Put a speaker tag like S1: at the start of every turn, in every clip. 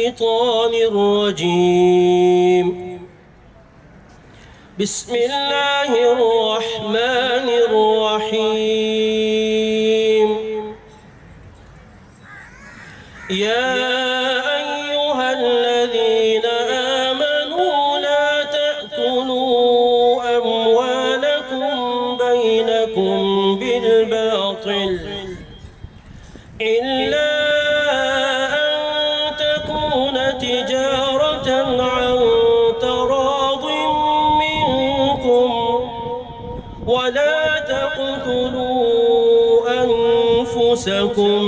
S1: الشيطان الرجيم بسم الله الرحمن الرحيم يا أيها الذين آمنوا لا تأكلوا أموالكم بينكم بالباطل إلا أن تكون تجارة عن تراض منكم ولا تقتلوا أنفسكم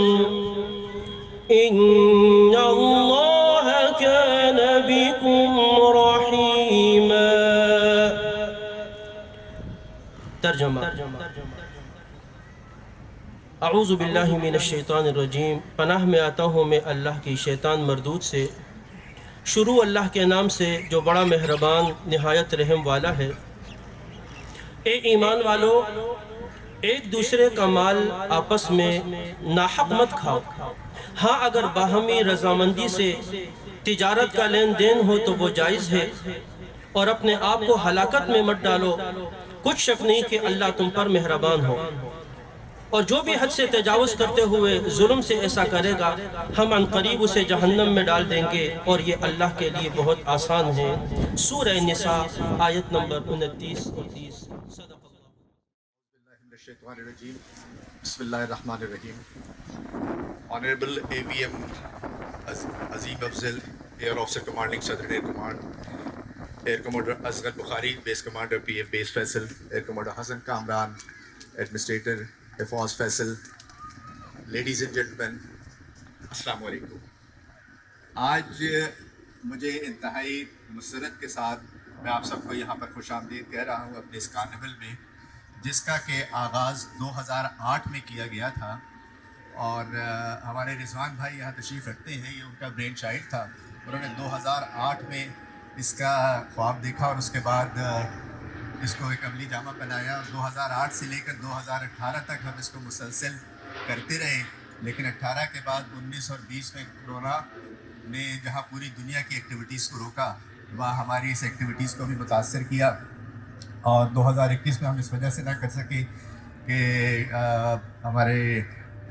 S1: إن الله كان بكم رحيما. ترجمہ: اعوذ باللہ من الشیطان الرجیم، پناہ میں آتا ہوں میں اللہ کی شیطان مردود سے۔ شروع اللہ کے نام سے جو بڑا مہربان نہایت رحم والا ہے۔ اے ایمان والو، ایک دوسرے کا مال آپس میں ناحق مت کھاؤ۔ ہاں، اگر باہمی رضامندی سے تجارت کا لین دین ہو تو وہ جائز ہے، اور اپنے آپ کو ہلاکت میں مت ڈالو، کچھ شک نہیں کہ اللہ تم پر مہربان ہو۔ اور جو بھی حد سے تجاوز کرتے ہوئے ظلم سے ایسا کرے گا، ہم عن قریب اسے جہنم میں ڈال دیں گے، اور یہ اللہ کے لیے بہت آسان ہے۔ سورہ نساء آیت نمبر 29 اور 30۔ صدق اللہ۔
S2: بسم اللہ الرحمن الرحیم۔ Honorable AVM Azim Afzal, Air Officer Commanding Southern Air Command, Air Commander Asghar Bukhari, Base Commander PF Base Faisal, Air Commander Hassan Kamran, Administrator Hifaz Faisal, Ladies and Gentlemen, السلام علیکم۔ آج مجھے انتہائی مسرت کے ساتھ میں آپ سب کو یہاں پر خوش آمدید کہہ رہا ہوں اپنے اس کارنیول میں، جس کا کہ آغاز 2008 میں کیا گیا تھا، اور ہمارے رضوان بھائی یہاں تشریف رکھتے ہیں، یہ ان کا برین چائلڈ تھا۔ انہوں نے 2008 میں اس کا خواب دیکھا اور اس کے بعد اس کو ایک عملی جامہ بنایا، اور 2008 سے لے کر 2018 تک ہم اس کو مسلسل کرتے رہے۔ لیکن 18 کے بعد 19 اور 20 میں کورونا نے جہاں پوری دنیا کی ایکٹیویٹیز کو روکا، وہاں ہماری اس ایکٹیویٹیز کو بھی متاثر کیا، اور 2021 میں ہم اس وجہ سے نہ کر سکے کہ ہمارے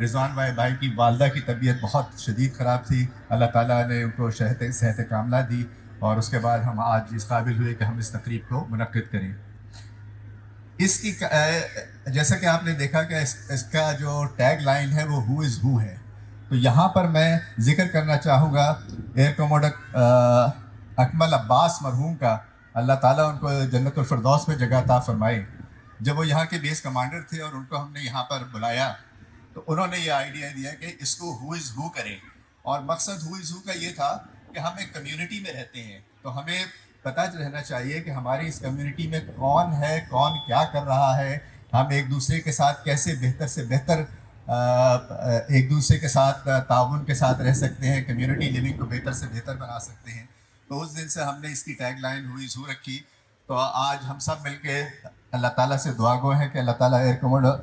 S2: رضوان بھائی کی والدہ کی طبیعت بہت شدید خراب تھی۔ اللہ تعالیٰ نے ان کو صحت کاملہ دی، اور اس کے بعد ہم آج اس قابل ہوئے کہ ہم اس تقریب کو منعقد کریں۔ اس کی جیسا کہ آپ نے دیکھا کہ اس کا جو ٹیگ لائن ہے وہ ہو از ہو ہے، تو یہاں پر میں ذکر کرنا چاہوں گا ایئر کموڈر اکمل عباس مرحوم کا، اللہ تعالیٰ ان کو جنت الفردوس میں جگہ عطا فرمائے۔ جب وہ یہاں کے بیس کمانڈر تھے اور ان کو ہم نے یہاں پر بلایا، تو انہوں نے یہ آئیڈیا دیا کہ اس کو ہو از ہو کریں، اور مقصد ہو از ہو کا یہ تھا کہ ہم ایک کمیونٹی میں رہتے ہیں، تو ہمیں پتہ رہنا چاہیے کہ ہماری اس کمیونٹی میں کون ہے، کون کیا کر رہا ہے، ہم ایک دوسرے کے ساتھ کیسے بہتر سے بہتر ایک دوسرے کے ساتھ تعاون کے ساتھ رہ سکتے ہیں، کمیونٹی لیونگ کو بہتر سے بہتر بنا سکتے ہیں۔ تو اس دن سے ہم نے اس کی ٹیگ لائن ہوئی زو رکھی۔ تو آج ہم سب مل کے اللہ تعالیٰ سے دعا گو ہیں کہ اللہ تعالیٰ ایئر کموڈر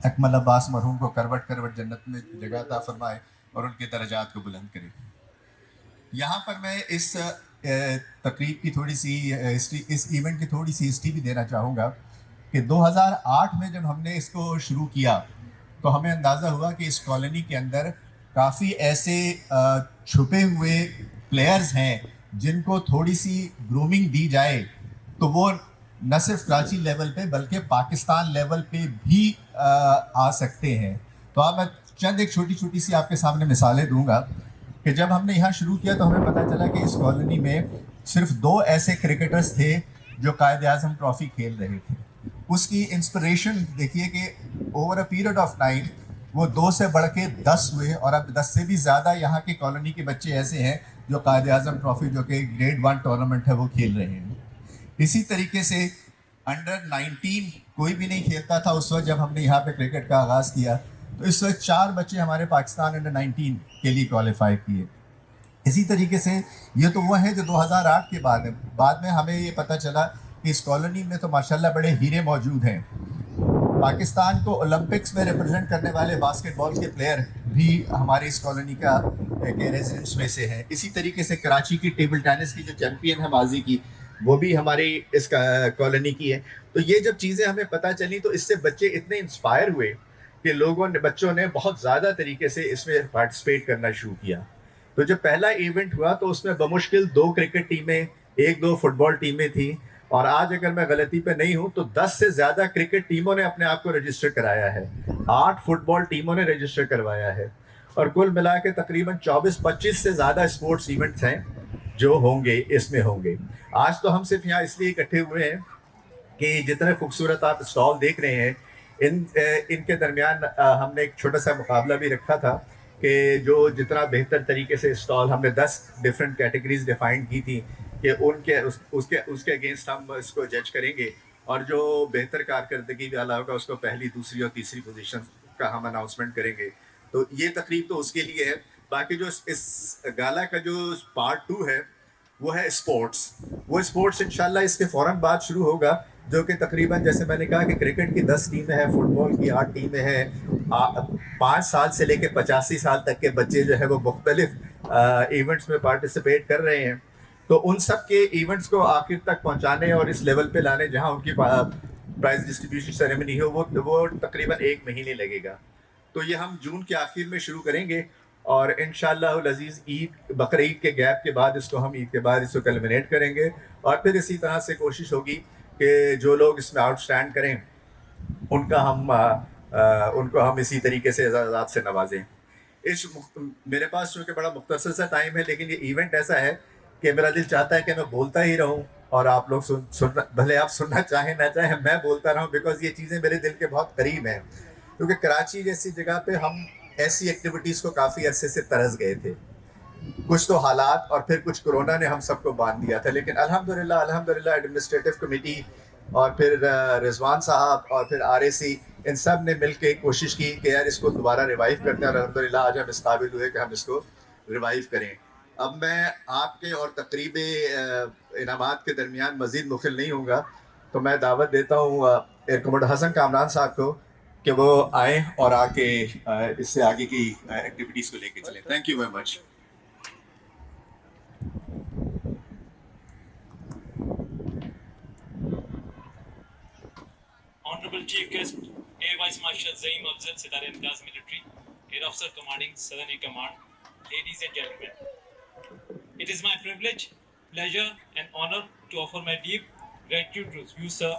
S2: اکمل عباس مرحوم کو کروٹ کروٹ جنت میں جگہ عطا فرمائے اور ان کے درجات کو بلند کرے۔ یہاں پر میں اس تقریب کی تھوڑی سی ہسٹری، اس ایونٹ کی تھوڑی سی ہسٹری بھی دینا چاہوں گا کہ 2008 میں جب ہم نے اس کو شروع کیا تو ہمیں اندازہ ہوا کہ اس کالونی کے اندر کافی ایسے چھپے ہوئے پلیئرز ہیں جن کو تھوڑی سی گرومنگ دی جائے تو وہ نہ صرف کراچی لیول پہ بلکہ پاکستان لیول پہ بھی آ سکتے ہیں۔ تو اب میں چند ایک چھوٹی چھوٹی سی آپ کے سامنے مثالیں دوں گا کہ جب ہم نے یہاں شروع کیا تو ہمیں پتہ چلا کہ اس کالونی میں صرف 2 ایسے کرکٹرز تھے جو قائد اعظم ٹرافی کھیل رہے تھے۔ اس کی انسپریشن دیکھیے کہ over a period of time وہ 2 سے بڑھ کے 10 ہوئے، اور اب 10 سے بھی زیادہ یہاں کی کالونی کے بچے ایسے ہیں جو قائد اعظم ٹرافی جو کہ گریڈ 1 ٹورنامنٹ ہے وہ کھیل رہے ہیں۔ اسی طریقے سے انڈر 19 کوئی بھی نہیں کھیلتا تھا اس وقت جب ہم نے یہاں پہ کرکٹ کا آغاز کیا، تو اس وقت 4 بچے ہمارے پاکستان انڈر 19 کے لیے کوالیفائی کیے۔ اسی طریقے سے یہ تو وہ ہیں جو 2008 کے بعد میں ہمیں یہ پتہ چلا کہ اس کالونی میں تو ماشاءاللہ بڑے ہیرے موجود ہیں۔ پاکستان کو اولمپکس میں ریپرزینٹ کرنے والے باسکٹ بال کے پلیئر بھی ہماری اس کالونی کا کے ریزیڈنٹس میں سے ہیں. اسی طریقے سے کراچی کی ٹیبل ٹینس کی جو چیمپئن ہے ماضی کی, وہ بھی ہماری اس کالونی کی ہے. تو یہ جب چیزیں ہمیں پتہ چلی تو اس سے بچے اتنے انسپائر ہوئے کہ بچوں نے بہت زیادہ طریقے سے اس میں پارٹیسپیٹ کرنا شروع کیا. تو جب پہلا ایونٹ ہوا تو اس میں بمشکل 2 کرکٹ ٹیمیں, 1-2 فٹ بال ٹیمیں تھیں, اور آج اگر میں غلطی پہ نہیں ہوں تو 10 سے زیادہ کرکٹ ٹیموں نے اپنے آپ کو رجسٹر کرایا ہے, 8 فٹ بال ٹیموں نے رجسٹر کروایا ہے, اور کل ملا کے تقریباً 24-25 سے زیادہ اسپورٹس ایونٹس ہیں جو ہوں گے, اس میں ہوں گے. آج تو ہم صرف یہاں اس لیے اکٹھے ہوئے ہیں کہ جتنے خوبصورت آپ اسٹال دیکھ رہے ہیں ان کے درمیان ہم نے ایک چھوٹا سا مقابلہ بھی رکھا تھا کہ جو جتنا بہتر طریقے سے اسٹال, ہم نے 10 ڈفرینٹ کیٹیگریز ڈیفائن کی تھی کہ ان کے اس کے اگینسٹ ہم اس کو جج کریں گے, اور جو بہتر کارکردگی والا ہوگا اس کو پہلی, دوسری اور تیسری پوزیشن کا ہم اناؤنسمنٹ کریں گے. تو یہ تقریب تو اس کے لیے ہے. باقی جو اس گالا کا جو پارٹ 2 ہے وہ ہے اسپورٹس. وہ اسپورٹس انشاءاللہ اس کے فوراً بعد شروع ہوگا, جو کہ تقریباً جیسے میں نے کہا کہ کرکٹ کی 10 ٹیمیں ہیں, فٹ بال کی 8 ٹیمیں ہیں, 5 سال سے لے کے 85 سال تک کے بچے جو ہے وہ مختلف ایونٹس میں پارٹیسپیٹ کر رہے ہیں. تو ان سب کے ایونٹس کو آخر تک پہنچانے اور اس لیول پہ لانے جہاں ان کی پرائز ڈسٹریبیوشن سیریمنی ہو, وہ تقریباً 1 مہینے لگے گا. تو یہ ہم جون کے آخر میں شروع کریں گے, اور انشاءاللہ العزیز بقرعید کے گیپ کے بعد اس کو ہم عید کے بعد اس کو کلمنیٹ کریں گے, اور پھر اسی طرح سے کوشش ہوگی کہ جو لوگ اس میں آؤٹ اسٹینڈ کریں ان کو ہم اسی طریقے سے اعزازات سے نوازیں. میرے پاس چونکہ بڑا مختصر سا ٹائم ہے, لیکن یہ ایونٹ ایسا ہے کہ میرا دل چاہتا ہے کہ میں بولتا ہی رہوں, اور آپ لوگ بھلے آپ سننا چاہیں نہ چاہیں, میں بولتا رہوں, بیکاز یہ چیزیں میرے دل کے بہت قریب ہیں. کیونکہ کراچی جیسی جگہ پہ ہم ایسی ایکٹیویٹیز کو کافی عرصے سے ترس گئے تھے. کچھ تو حالات اور پھر کچھ کورونا نے ہم سب کو باندھ دیا تھا, لیکن الحمدللہ ایڈمنسٹریٹو کمیٹی اور پھر رضوان صاحب اور پھر RAC, ان سب نے مل کے کوشش کی کہ یار اس کو دوبارہ ریوائیو کرتے ہیں, اور الحمدللہ آج ہم اس قابل ہوئے کہ ہم اس کو ریوائیو کریں. اب میں آپ کے اور تقریب انعامات کے درمیان مزید مخل نہیں ہوں گا, تو میں دعوت دیتا ہوں ایئر کموڈر حسن کامران صاحب کو کہ وہ آئیں اور آ کے اس سے آگے کی ایکٹیویٹیز کو لے کے چلیں. Thank you very much.
S3: Honorable Chief Guest, Air Vice Marshal Zaim Afzal, Sidar Imtiaz Military, Air Officer Commanding Southern Air Command, ladies and gentlemen. It is my privilege, pleasure and honor to offer my deep gratitude to you, sir,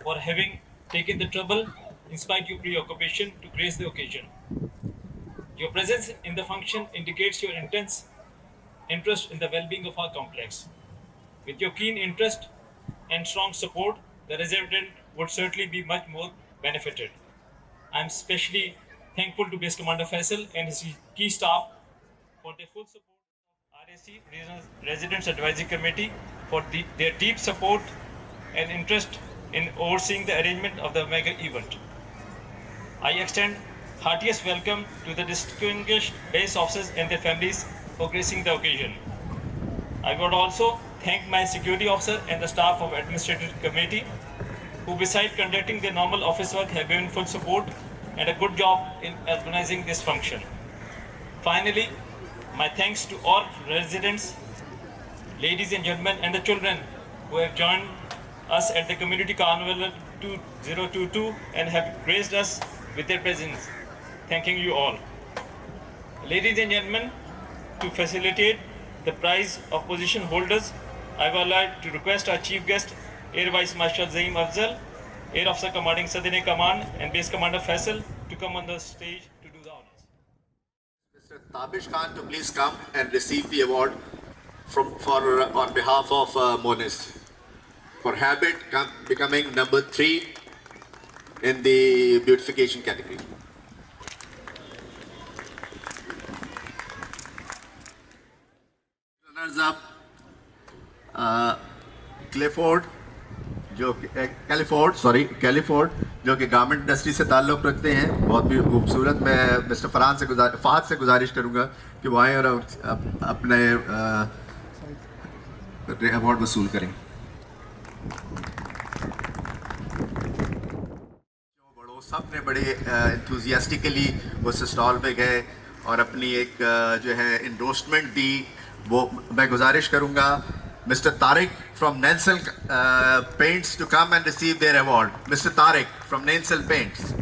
S3: for having taken the trouble, in spite of your preoccupation, to grace the occasion. Your presence in the function indicates your intense interest in the well-being of our complex. With your keen interest and strong support, the resident would certainly be much more benefited. I am especially thankful to Base Commander Faisal and his key staff for their full support, RAC Residents Advisory Committee for their deep support and interest in overseeing the arrangement of the mega event. I extend heartiest welcome to the distinguished base officers and their families for gracing the occasion. I would also thank my security officer and the staff of Administrative Committee, who besides conducting their normal office work have given full support and a good job in organizing this function. Finally, my thanks to all residents, ladies and gentlemen, and the children who have joined us at the Community Carnival 2022 and have graced us with their presence. Thanking you all. Ladies and gentlemen, to facilitate the prize of position holders, I would like to request our Chief Guest, Air Vice Marshal Zaim Afzal, Air Officer Commanding Southern Air Command, and Base Commander Faisal to come on the stage to do the honors.
S2: Mr. Tabish Khan to please come and receive the award on behalf of Monis for habit becoming number 3 in the beautification category. Runners up, کیلیفورڈ جو کہ garment industry سے تعلق رکھتے ہیں, بہت بھی خوبصورت. میں مسٹر فہد سے گزارش کروں گا کہ وہ آئیں اور اپنے ایوارڈ وصول کریں. سب نے بڑے انتھوزیاسٹکلی اس اسٹال پہ گئے اور اپنی ایک جو ہے انڈورسمنٹ دی، وہ میں گزارش کروں گا Mr Tariq from Nelson Paints to come and receive their award. Mr Tariq from Nelson Paints.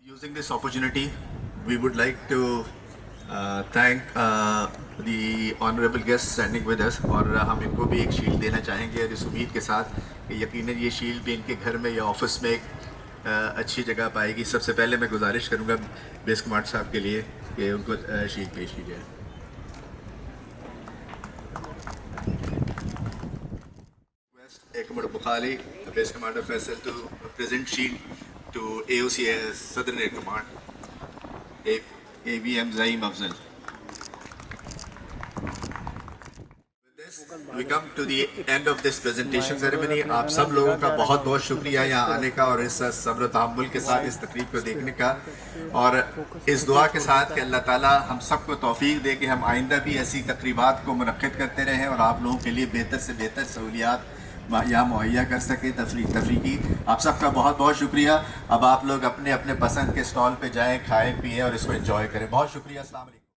S2: Using this opportunity, we would like to thank the honorable guests standing with us, اور ہم ان کو بھی ایک شیلڈ دینا چاہیں گے، اور اس امید کے ساتھ کہ یقیناً یہ شیلڈ بھی ان کے گھر میں یا آفس میں ایک اچھی جگہ پائے گی. سب سے پہلے میں گزارش کروں گا بیس کمانڈ صاحب کے لیے کہ ان کو شیلڈ پیش کی جائے. ایکمر Bukhari, base commander Faisal, to present shield to AOC Southern Air Command, AVM Zaim Afzal. With this, we come to the end of this presentation ceremony. آپ سب لوگوں کا بہت بہت شکریہ یہاں آنے کا اور اس صبر و تحمل کے ساتھ اس تقریب کو دیکھنے کا, اور اس دعا کے ساتھ کہ اللہ تعالیٰ ہم سب کو توفیق دے کہ ہم آئندہ بھی ایسی تقریبات کو منعقد کرتے رہیں اور آپ لوگوں کے لیے بہتر سے بہتر سہولیات یہاں مہیا کر سکے تفریحی. آپ سب کا بہت بہت شکریہ. اب آپ لوگ اپنے اپنے پسند کے اسٹال پہ جائیں, کھائیں پیئیں اور اس کو انجوائے کریں. بہت شکریہ. السلام علیکم.